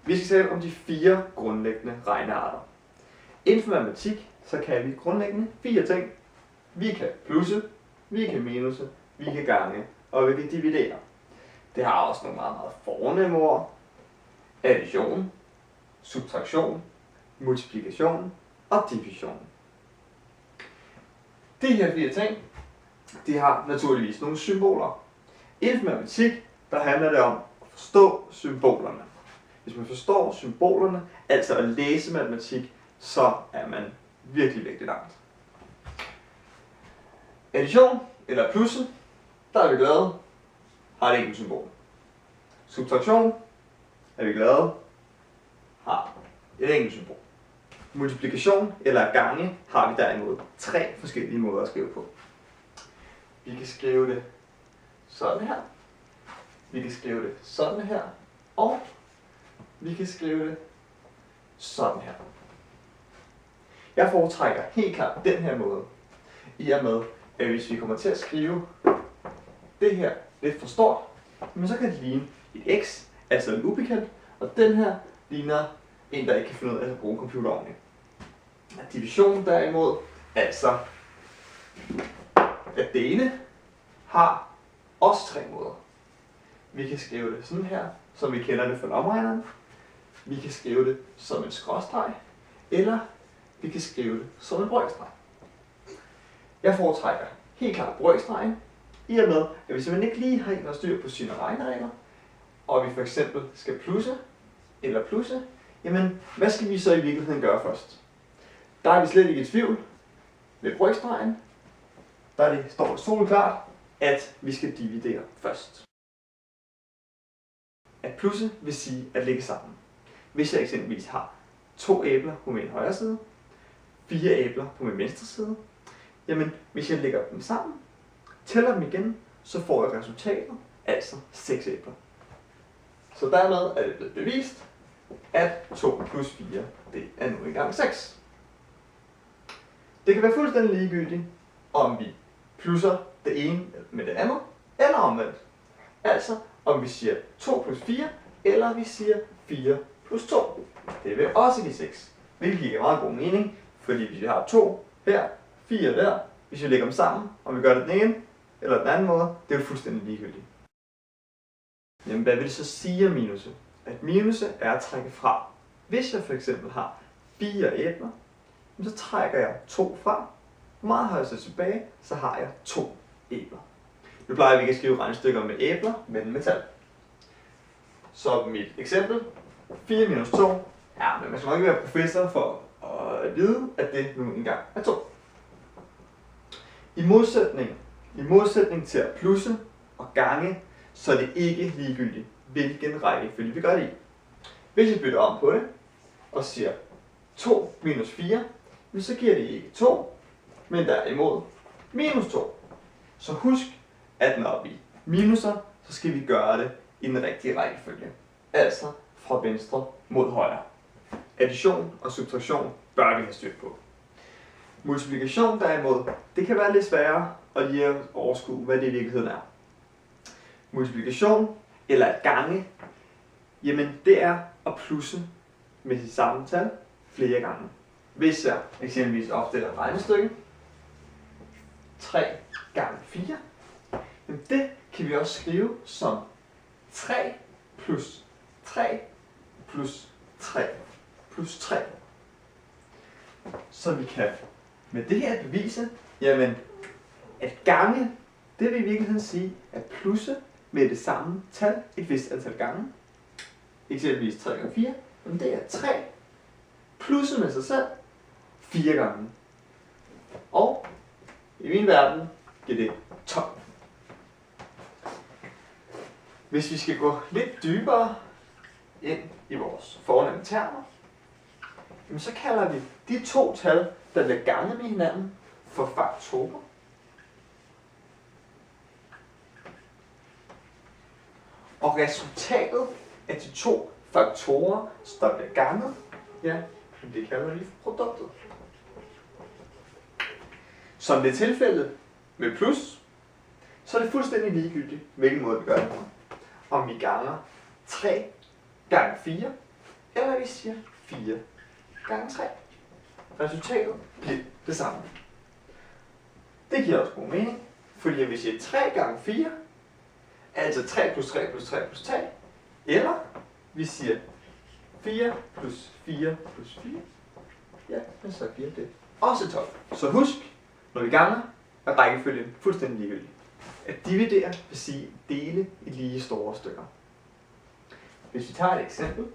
Vi skal tale om de 4 grundlæggende regnearter. Inden for matematik, så kan vi grundlæggende 4 ting. Vi kan plusse, vi kan minuse, vi kan gange, og vi kan dividere. Det har også nogle meget fornemme ord. Addition, subtraktion, multiplikation og division. De her 4 ting, de har naturligvis nogle symboler. Inden for matematik, der handler det om at forstå symbolerne. Hvis man forstår symbolerne, altså at læse matematik, så er man virkelig langt. Addition eller plusse, der er vi glade, har et enkelt symbol. Subtraktion, er vi glade, har et enkelt symbol. Multiplikation eller gange har vi derimod 3 forskellige måder at skrive på. Vi kan skrive det sådan her, vi kan skrive det sådan her, og vi kan skrive det sådan her. Jeg foretrækker helt klart den her måde, i og med, at hvis vi kommer til at skrive det her lidt for stort, men så kan det ligne et x, altså en ubekendt, og den her ligner en, der ikke kan finde ud af at bruge computer ordentligt. Division derimod, altså at dele, har også 3 måder. Vi kan skrive det sådan her, som vi kender det fra lomregneren. Vi kan skrive det som en skråstreg, eller vi kan skrive det som en brøkstreg. Jeg foretrækker helt klart brøkstregen, i og med, at hvis man ikke lige har en at styr på sine regneregler, og vi for eksempel skal plusse eller plusse, jamen hvad skal vi så i virkeligheden gøre først? Der er vi slet ikke i tvivl. Ved brøkstregen, står det soleklart, at vi skal dividere først. At plusse vil sige at lægge sammen. Hvis jeg eksempelvis har 2 æbler på min højre side, 4 æbler på min venstre side, jamen hvis jeg lægger dem sammen, tæller dem igen, så får jeg resultatet, altså 6 æbler. Så dermed er det blevet bevist, at 2 plus 4, det er nu engang 6. Det kan være fuldstændig ligegyldigt, om vi plusser det ene med det andet, eller omvendt. Altså om vi siger 2 plus 4, eller vi siger 4 plus 2. Det vil også give 6, hvilket giver meget god mening, fordi hvis vi har 2 her, 4 der, hvis vi lægger dem sammen, og vi gør det den ene eller den anden måde, det er jo fuldstændig ligegyldigt. Jamen hvad vil det så sige at minuse? At minuse er at trække fra. Hvis jeg for eksempel har 4 æbler, så trækker jeg 2 fra. Hvor meget har jeg så tilbage? Så har jeg 2 æbler. Nu plejer vi ikke at skrive regnestykker med æbler, men med tal. Så mit eksempel, 4 minus 2, ja, men man skal nok ikke være professor for at vide, at det nu engang er 2. I modsætning til at plusse og gange, så er det ikke ligegyldigt, hvilken rækkefølge vi gør det i. Hvis jeg bytter om på det, og siger 2 minus 4, så giver det ikke 2, men derimod minus 2. Så husk, at når vi minuser, så skal vi gøre det i den rigtige rækkefølge. Altså fra venstre mod højre. Addition og subtraktion bør vi have styr på. Multiplikation derimod, det kan være lidt sværere at lige overskue, hvad det i virkeligheden er. Multiplikation eller at gange, jamen det er at plusse med sit samme tal flere gange. Hvis jeg eksempelvis opstiller et regnestykke, 3 gange 4, jamen det kan vi også skrive som 3 plus 3 plus 3 plus 3. Så vi kan med det her bevise, jamen at gange, det vil i virkeligheden sige at plusse med det samme tal et vist antal gange. Eksempelvis 3 gange 4, men det er 3 plusse med sig selv 4 gange. Og i min verden giver det 12. Hvis vi skal gå lidt dybere ind i vores fornemme termer, så kalder vi de 2 tal, der bliver ganget med hinanden, for faktorer. Og resultatet af de 2 faktorer, der bliver ganget, ja, det kalder vi for produktet. Som det er tilfældet med plus, så er det fuldstændig ligegyldigt, hvilken måde vi gør det på. Om vi ganger 3 gange 4, eller vi siger 4 gange 3. Resultatet bliver det samme. Det giver også god mening, fordi vi siger 3 gange 4, altså 3 plus 3 plus 3 plus 3, eller vi siger 4 plus 4 plus 4, ja, men så bliver det også 12. Så husk, når vi ganger, er rækkefølgen fuldstændig ligegyldig. At dividere vil sige dele i lige store stykker. Hvis vi tager et eksempel,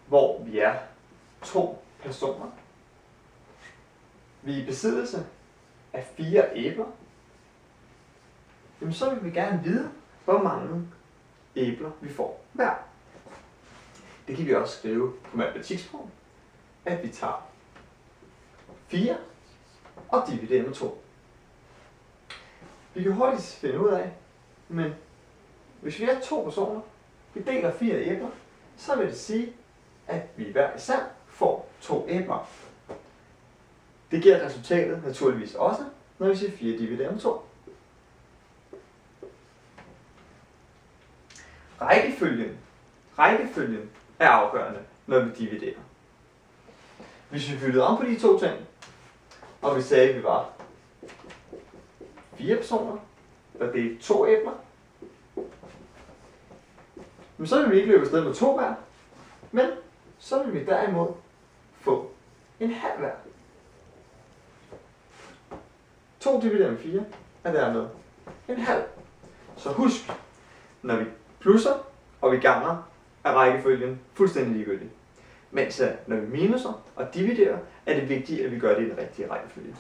hvor vi er 2 personer, vi er i besiddelse af 4 æbler, jamen så vil vi gerne vide, hvor mange æbler vi får hver. Det kan vi også skrive på matematiksprog, at vi tager 4 og dividerer med 2. Vi kan hurtigt finde ud af, men hvis vi er 2 personer, vi deler 4 æbler, så vil det sige, at vi hver især får 2 æbler. Det giver resultatet naturligvis også, når vi siger 4 divideret med 2. Rækkefølgen er afgørende, når vi dividerer. Hvis vi fyldte om på de 2 ting, og vi sagde, at vi var 4 personer, der delte 2 æbler, men så vil vi ikke løbe afsted med 2 hver, men så vil vi derimod få en halv hver. 2 divideret med 4 er dermed en halv. Så husk, når vi plusser og vi ganger, er rækkefølgen fuldstændig ligegyldig. Mens når vi minuser og dividerer, er det vigtigt, at vi gør det i den rigtige rækkefølge.